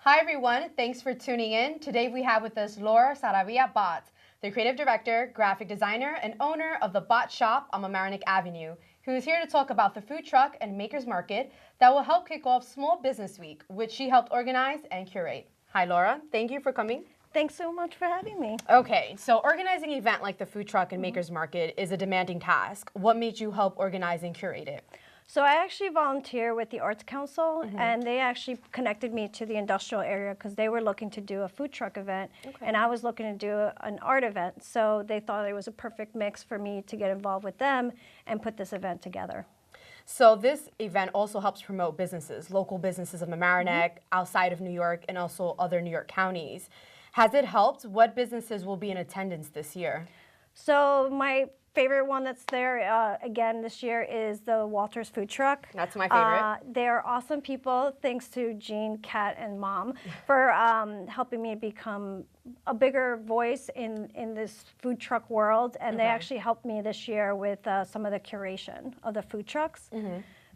Hi everyone, thanks for tuning in. Today we have with us Laura Saravia Bott, the creative director, graphic designer, and owner of the Bott Shop on Mamaroneck Avenue, who is here to talk about the food truck and makers market that will help kick off Small Business Week, which she helped organize and curate. Hi Laura, thank you for coming. Thanks so much for having me. Okay, so organizing an event like the food truck and makers market is a demanding task. What made you help organize and curate it? So I actually volunteer with the Arts Council, and they actually connected me to the industrial area because they were looking to do a food truck event, and I was looking to do an art event. So they thought it was a perfect mix for me to get involved with them and put this event together. So this event also helps promote businesses, local businesses of Mamaroneck, outside of New York, and also other New York counties. Has it helped? What businesses will be in attendance this year? So my favorite one that's there again this year is the Walters food truck. That's my favorite. They're awesome people. Thanks to Jean, Kat, and Mom for helping me become a bigger voice in this food truck world. And they actually helped me this year with some of the curation of the food trucks.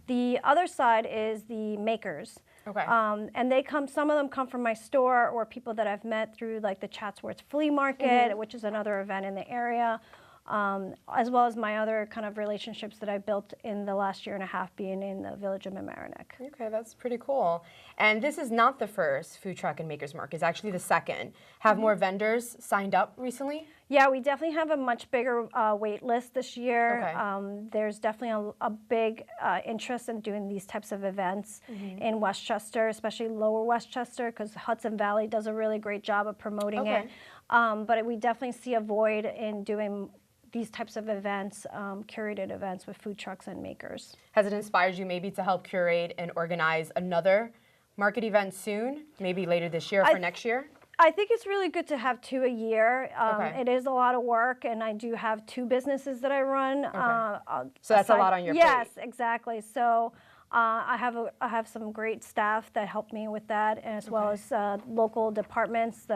The other side is the makers. And they come, some of them come from my store or people that I've met through like the Chatsworth Flea Market, which is another event in the area. As well as my other kind of relationships that I built in the last year and a half being in the village of Mamaroneck. Okay, that's pretty cool. And this is not the first food truck and makers market, it's actually the second. Have more vendors signed up recently? Yeah, we definitely have a much bigger wait list this year. There's definitely a big interest in doing these types of events in Westchester, especially Lower Westchester, because Hudson Valley does a really great job of promoting it. But we definitely see a void in doing these types of events, curated events with food trucks and makers. Has it inspired you maybe to help curate and organize another market event soon, maybe later this year or for next year? I think it's really good to have 2 a year. It is a lot of work, and I do have 2 businesses that I run. So that's a lot on your plate. Yes, exactly. So I have some great staff that help me with that, as well as local departments.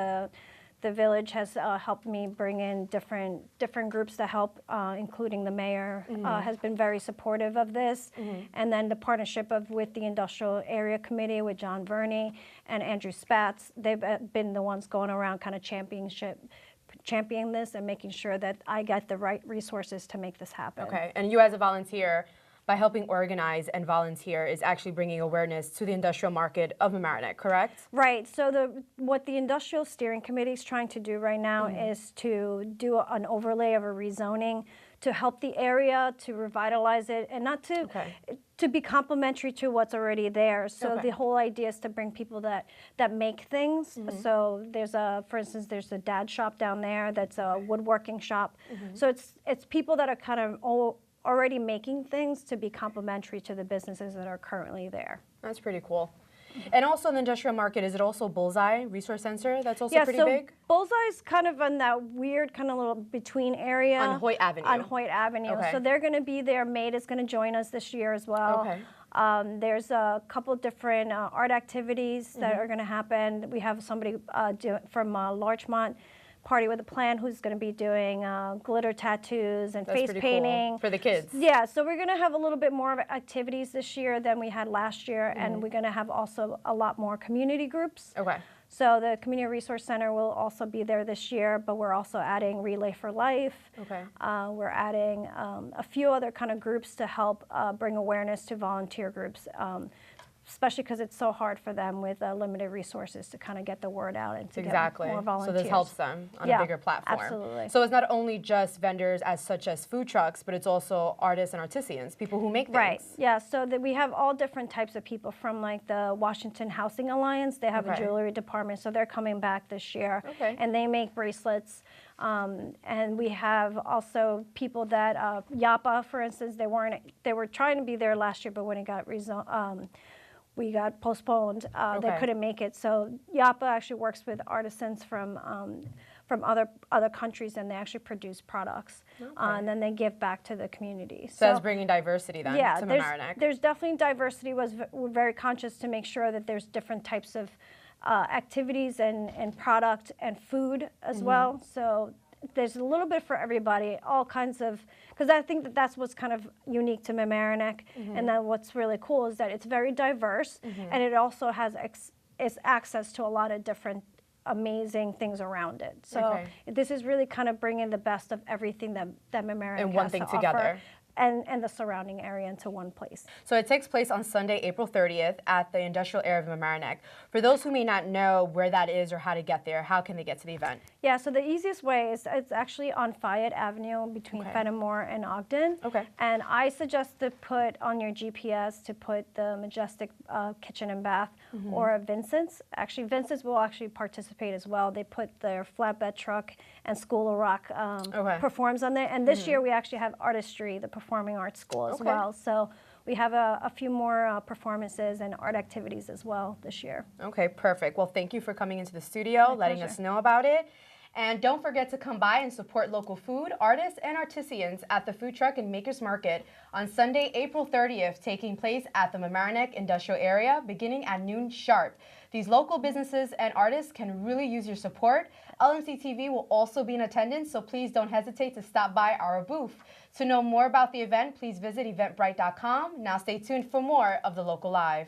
The village has helped me bring in different groups to help, including the mayor has been very supportive of this. And then the partnership with the Industrial Area Committee with John Verney and Andrew Spatz, they've been the ones going around kind of championing this and making sure that I get the right resources to make this happen. Okay, and you as a volunteer, by helping organize and volunteer, is actually bringing awareness to the industrial market of Mamaroneck, correct? Right. So what the Industrial Steering Committee is trying to do right now is to do an overlay of a rezoning to help the area, to revitalize it, and not to be complementary to what's already there. So the whole idea is to bring people that make things. So there's for instance, there's a dad shop down there that's a woodworking shop. So it's people that are kind of already making things to be complementary to the businesses that are currently there. That's pretty cool. And also in the industrial market, is it also Bullseye Resource Center that's also pretty big? Bullseye's kind of in that weird kind of little between area. On Hoyt Avenue. On Hoyt Avenue. So they're going to be there. MAID is going to join us this year as well. There's a couple different art activities that are going to happen. We have somebody from Larchmont, Party with a Plan, who's going to be doing glitter tattoos and face painting. Cool. For the kids. Yeah, so we're going to have a little bit more of activities this year than we had last year, and we're going to have also a lot more community groups. So the Community Resource Center will also be there this year, but we're also adding Relay for Life. We're adding a few other kind of groups to help bring awareness to volunteer groups. Especially because it's so hard for them with limited resources to kind of get the word out and to get more volunteers. So this helps them on a bigger platform. Absolutely. So it's not only just vendors such as food trucks, but it's also artists and artisans, people who make things. Right. Yeah. So we have all different types of people from like the Washington Housing Alliance. They have a jewelry department, so they're coming back this year, and they make bracelets. And we have also people that Yapa, for instance, they were trying to be there last year, but when it got we got postponed. They couldn't make it. So Yapa actually works with artisans from other countries, and they actually produce products, and then they give back to the community. So that's bringing diversity then to Mamaroneck. There's definitely diversity. We're very conscious to make sure that there's different types of activities and product and food as well. So there's a little bit for everybody, all kinds of, because I think that's what's kind of unique to Mamaroneck, and then what's really cool is that it's very diverse, and it also has is access to a lot of different amazing things around it. So this is really kind of bringing the best of everything that Mamaroneck and one has thing to together. offer. And the surrounding area into one place. So it takes place on Sunday, April 30th at the Industrial Area of Mamaroneck. For those who may not know where that is or how to get there, how can they get to the event? Yeah, so the easiest way is it's actually on Fayette Avenue between Fenimore and Ogden. And I suggest to put on your GPS to put the Majestic Kitchen and Bath or Vincent's. Actually, Vincent's will actually participate as well. They put their flatbed truck and School of Rock performs on there. And this year we actually have Artistry, the Performing Arts School as well. So we have a few more performances and art activities as well this year. Okay, perfect. Well, thank you for coming into the studio, letting us know about it. And don't forget to come by and support local food, artists, and artisans at the Food Truck and Makers Market on Sunday, April 30th, taking place at the Mamaroneck Industrial Area, beginning at noon sharp. These local businesses and artists can really use your support. LMCTV will also be in attendance, so please don't hesitate to stop by our booth. To know more about the event, please visit eventbrite.com. Now stay tuned for more of The Local Live.